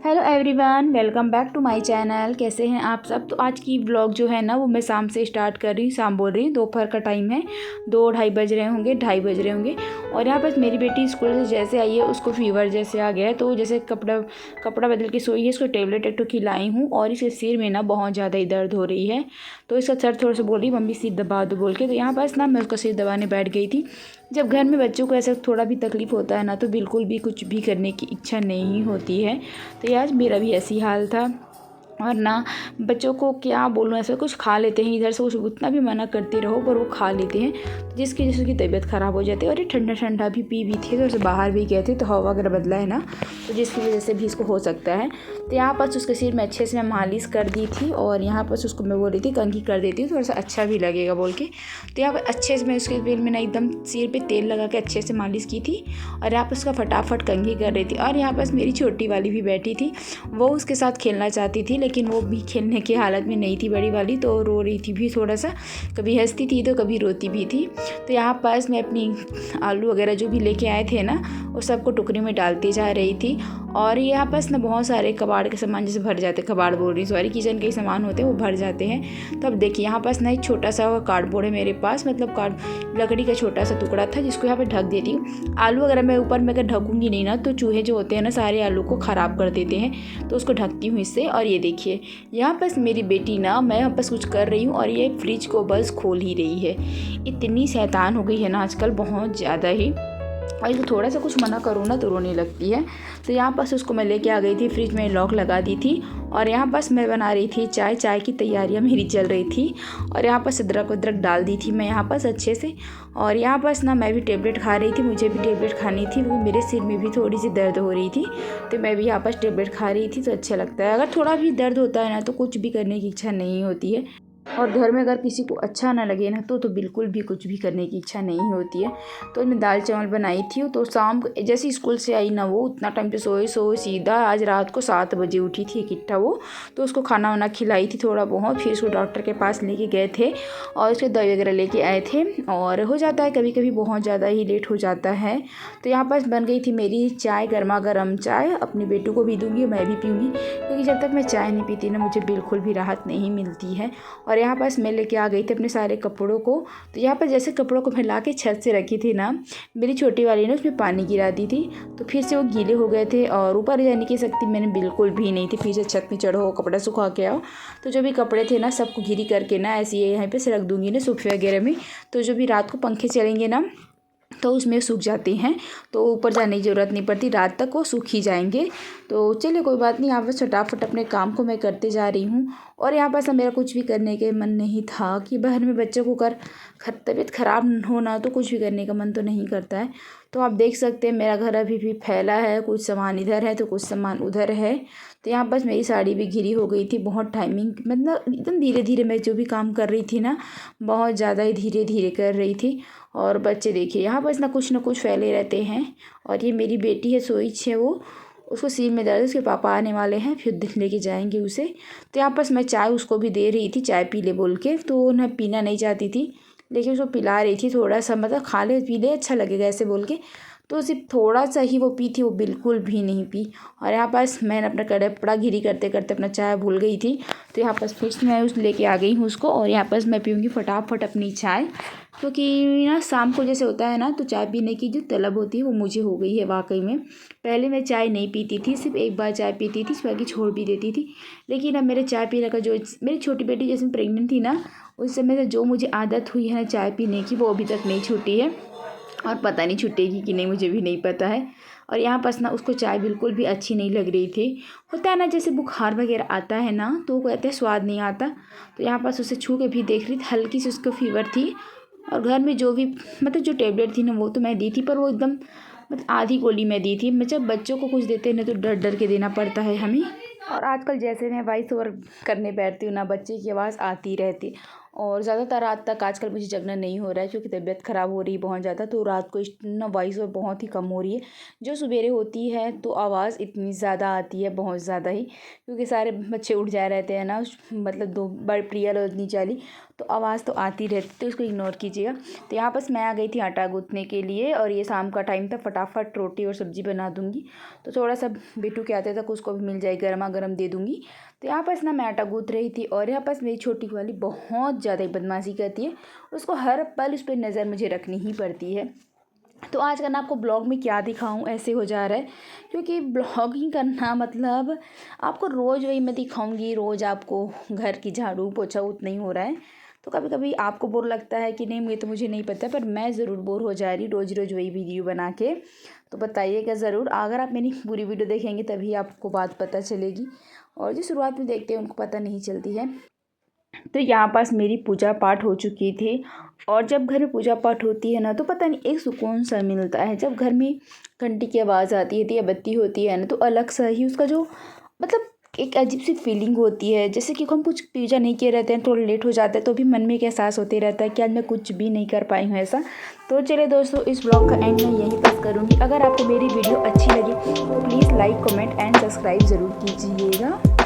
Hello everyone, welcome back to my channel. कैसे हैं आप सब। तो आज की व्लॉग जो है ना वो मैं शाम से स्टार्ट कर रही हूँ। शाम बोल रही हूँ, दोपहर का टाइम है, 2-2:30 बज रहे होंगे, 2:30 बज रहे होंगे। और यहाँ पर मेरी बेटी स्कूल से जैसे आई है उसको फीवर जैसे आ गया है, तो जैसे कपड़ा बदल के सोई है, इसको टेबलेट एक तो खिलाई हूँ। और इसके सिर में ना बहुत ज़्यादा ही दर्द हो रही है, तो इसका सर थोड़ा सा बोल रही मम्मी सिर दबा दो बोल के। तो यहाँ पास ना मैं उसका सिर दबाने बैठ गई थी। जब घर में बच्चों को ऐसा थोड़ा भी तकलीफ़ होता है ना तो बिल्कुल भी कुछ भी करने की इच्छा नहीं होती है। तो आज मेरा भी ऐसी हाल था। और ना बच्चों को क्या बोलूँ, ऐसा कुछ खा लेते हैं, इधर से कुछ उतना भी मना करते रहो पर वो खा लेते हैं, तो जिसकी वजह से उसकी तबीयत ख़राब हो जाती है। और ये ठंडा ठंडा भी पी भी थी, तो उसे बाहर भी गए थे तो हवा वगैरह बदला है ना, तो जिसकी वजह से भी इसको हो सकता है। तो यहाँ पर उसके सिर में अच्छे से मैं मालिश कर दी थी, और यहाँ पर उसको मैं बोल रही थी कंघी कर देती हूँ, थोड़ा सा अच्छा भी लगेगा बोल के। तो यहाँ पर अच्छे से मैं उसके सिर में ना एकदम सिर पर तेल लगा के अच्छे से मालिश की थी, और यहाँ पर उसका फटाफट कंघी कर रही थी। और यहाँ पर मेरी छोटी वाली भी बैठी थी, वो उसके साथ खेलना चाहती थी, लेकिन वो भी खेलने की हालत में नहीं थी बड़ी वाली, तो रो रही थी भी थोड़ा सा, कभी हंसती थी तो कभी रोती भी थी। तो यहाँ पास मैं अपनी आलू वगैरह जो भी लेके आए थे ना वो सबको टुकड़ी में डालती जा रही थी। और यहाँ पास ना बहुत सारे कबाड़ के सामान जैसे भर जाते, कबाड़ बोल रही सॉरी, किचन के सामान होते हैं वो भर जाते हैं। तो अब देखिए यहाँ पास ना एक छोटा सा कार्डबोर्ड है मेरे पास, मतलब लकड़ी का छोटा सा टुकड़ा था, जिसको यहाँ पर ढक देती हूँ। आलू वगैरह मैं ऊपर में अगर ढकूँगी नहीं ना तो चूहे जो होते हैं ना सारे आलू को ख़राब कर देते हैं, तो उसको ढकती हूँ इससे। और ये देखिए यहाँ बस मेरी बेटी ना, मैं यहाँ बस कुछ कर रही हूँ और ये फ्रिज को बस खोल ही रही है। इतनी शैतान हो गई है ना आजकल, बहुत ज़्यादा ही। और इसको थोड़ा सा कुछ मना करूँ ना तो रोने लगती है। तो यहाँ पास उसको मैं लेके आ गई थी, फ्रिज में लॉक लगा दी थी। और यहाँ पास मैं बना रही थी चाय की तैयारियाँ मेरी चल रही थी। और यहाँ पास अदरक वदरक डाल दी थी मैं यहाँ पास अच्छे से। और यहाँ पास ना मैं भी टेबलेट खा रही थी, मुझे भी टेबलेट खानी थी क्योंकि मेरे सिर में भी थोड़ी सी दर्द हो रही थी, तो मैं भी यहाँ पास टेबलेट खा रही थी। तो अच्छा लगता है, अगर थोड़ा भी दर्द होता है ना तो कुछ भी करने की इच्छा नहीं होती है। और घर में अगर किसी को अच्छा ना लगे ना तो बिल्कुल भी कुछ भी करने की इच्छा नहीं होती है। तो मैं दाल चावल बनाई थी, तो शाम को जैसे स्कूल से आई ना वो उतना टाइम पे सोए सीधा आज रात को 7 बजे उठी थी इकट्ठा वो। तो उसको खाना वाना खिलाई थी थोड़ा बहुत, फिर उसको डॉक्टर के पास लेके गए थे और उसके दवाई वगैरह लेके आए थे। और हो जाता है कभी कभी बहुत ज़्यादा ही लेट हो जाता है। तो यहाँ पर बन गई थी मेरी चाय, गर्मा गर्म चाय, अपनी बेटू को भी दूँगी, मैं भी पीऊँगी, क्योंकि जब तक मैं चाय नहीं पीती ना मुझे बिल्कुल भी राहत नहीं मिलती है। और यहाँ पास मैं लेके आ गई थी अपने सारे कपड़ों को। तो यहाँ पर जैसे कपड़ों को फैला के छत से रखी थी ना, मेरी छोटी वाली ने उसमें पानी गिरा दी थी, तो फिर से वो गीले हो गए थे और ऊपर जाने की शक्ति मैंने बिल्कुल भी नहीं थी। फिर से छत में चढ़ो, कपड़ा सुखा के आओ। तो जो भी कपड़े थे ना सबको घिरी करके ना ऐसे यहाँ पे से रख दूँगी ना सोफे वगैरह में, तो जो भी रात को पंखे चलेंगे ना तो उसमें सूख जाते हैं, तो ऊपर जाने की ज़रूरत नहीं पड़ती, रात तक वो सूख ही जाएंगे। तो चलिए कोई बात नहीं, यहाँ पर फटाफट अपने काम को मैं करते जा रही हूँ। और यहाँ पर मेरा कुछ भी करने के मन नहीं था कि बाहर में बच्चों को तबीयत ख़राब होना, तो कुछ भी करने का मन तो नहीं करता है। तो आप देख सकते हैं मेरा घर अभी भी फैला है, कुछ सामान इधर है तो कुछ सामान उधर है। तो यहाँ बस मेरी साड़ी भी घिरी हो गई थी, बहुत टाइमिंग मतलब एकदम धीरे धीरे मैं जो भी काम कर रही थी ना बहुत ज़्यादा ही धीरे धीरे कर रही थी। और बच्चे देखिए यहाँ बस ना कुछ फैले रहते हैं। और ये मेरी बेटी है सोई है, वो उसको सिर में दर्द है, उसके पापा आने वाले हैं फिर लेके जाएंगे उसे। तो यहाँ बस मैं चाय उसको भी दे रही थी, चाय पी ले बोल के, तो ना पीना नहीं चाहती थी लेकिन उसको पिला रही थी थोड़ा सा, मतलब खा ले पी ले अच्छा लगेगा ऐसे बोल के। तो सिर्फ थोड़ा सा ही वो पी थी, वो बिल्कुल भी नहीं पी। और यहाँ पास मैंने अपना कपड़ा घिरी करते करते अपना चाय भूल गई थी, तो यहाँ पास फिर मैं उस लेके आ गई हूँ उसको। और यहाँ पास मैं पीऊँगी फटाफट अपनी चाय, क्योंकि ना शाम को जैसे होता है ना तो चाय पीने की जो तलब होती है वो मुझे हो गई है वाकई में। पहले मैं चाय नहीं पीती थी, सिर्फ एक बार चाय पीती थी, बाकी छोड़ भी देती थी। लेकिन अब मेरे चाय पीने का जो मेरी छोटी बेटी जैसे प्रेग्नेंट थी ना उस समय से जो मुझे आदत हुई है ना चाय पीने की वो अभी तक नहीं छूटी है, और पता नहीं छूटेगी कि नहीं मुझे भी नहीं पता है। और यहाँ पास ना उसको चाय बिल्कुल भी अच्छी नहीं लग रही थी। होता है ना जैसे बुखार वगैरह आता है ना तो वो कहते हैं स्वाद नहीं आता। तो यहाँ पास उसे छू के भी देख रही थी, हल्की सी उसको फीवर थी। और घर में जो भी मतलब जो टेबलेट थी ना वो तो मैं दी थी, पर वो एकदम मतलब आधी गोली मैं दी थी। मतलब बच्चों को कुछ देते हैं ना तो डर डर के देना पड़ता है हमें। और आजकल जैसे मैं वॉइस ओवर करने बैठती हूँ ना बच्चे की आवाज़ आती रहती, और ज़्यादातर रात तक आजकल मुझे जगना नहीं हो रहा है क्योंकि तबीयत ख़राब हो रही है बहुत ज़्यादा। तो रात को ना वॉइस और बहुत ही कम हो रही है। जो सवेरे होती है तो आवाज़ इतनी ज़्यादा आती है, बहुत ज़्यादा ही, क्योंकि सारे बच्चे उठ जाए रहते हैं ना, मतलब दो बड़ी प्रियल और नीचे वाली, तो आवाज़ तो आती रहती, तो उसको इग्नोर कीजिएगा। तो यहाँ बस मैं आ गई थी आटा गूँथने के लिए और ये शाम का टाइम था, फटाफट रोटी और सब्ज़ी बना दूँगी। तो थोड़ा सा बिट्टू के आते तक उसको भी मिल जाए, गर्मा गर्म दे दूँगी। तो यहाँ पर ना मैं आटा गूँथ रही थी और यहाँ पर मेरी छोटी वाली बहुत ज़्यादा ही बदमाशी करती है। उसको हर पल उस पर नज़र मुझे रखनी ही पड़ती है। तो आज का ना आपको ब्लॉग में क्या दिखाऊं ऐसे हो जा रहा है, क्योंकि ब्लॉगिंग करना मतलब आपको रोज़ वही मैं दिखाऊंगी, रोज़ आपको घर की झाड़ू पोछा उतना ही हो रहा है। तो कभी कभी आपको बोर लगता है कि नहीं, मुझे नहीं पता, पर मैं ज़रूर बोर हो जा रही रोज़ रोज़ वही वीडियो बना के। तो बताइएगा ज़रूर, अगर आप मेरी पूरी वीडियो देखेंगे तभी आपको बात पता चलेगी, और जो शुरुआत में देखते हैं उनको पता नहीं चलती है। तो यहाँ पास मेरी पूजा पाठ हो चुकी थी, और जब घर में पूजा पाठ होती है ना तो पता नहीं एक सुकून सा मिलता है। जब घर में घंटी की आवाज़ आती है, दिया बत्ती होती है ना, तो अलग सा ही उसका जो मतलब एक अजीब सी फीलिंग होती है। जैसे कि हम कुछ पूजा नहीं किए रहते हैं, थोड़ा लेट हो जाता है, तो भी मन में एक एहसास होते रहता है कि आज मैं कुछ भी नहीं कर पाई हूँ ऐसा। तो चलिए दोस्तों, इस ब्लॉग का एंड मैं यहीं पर करूँगी। अगर आपको मेरी वीडियो अच्छी लगी तो please like, comment and subscribe ज़रूर कीजिएगा।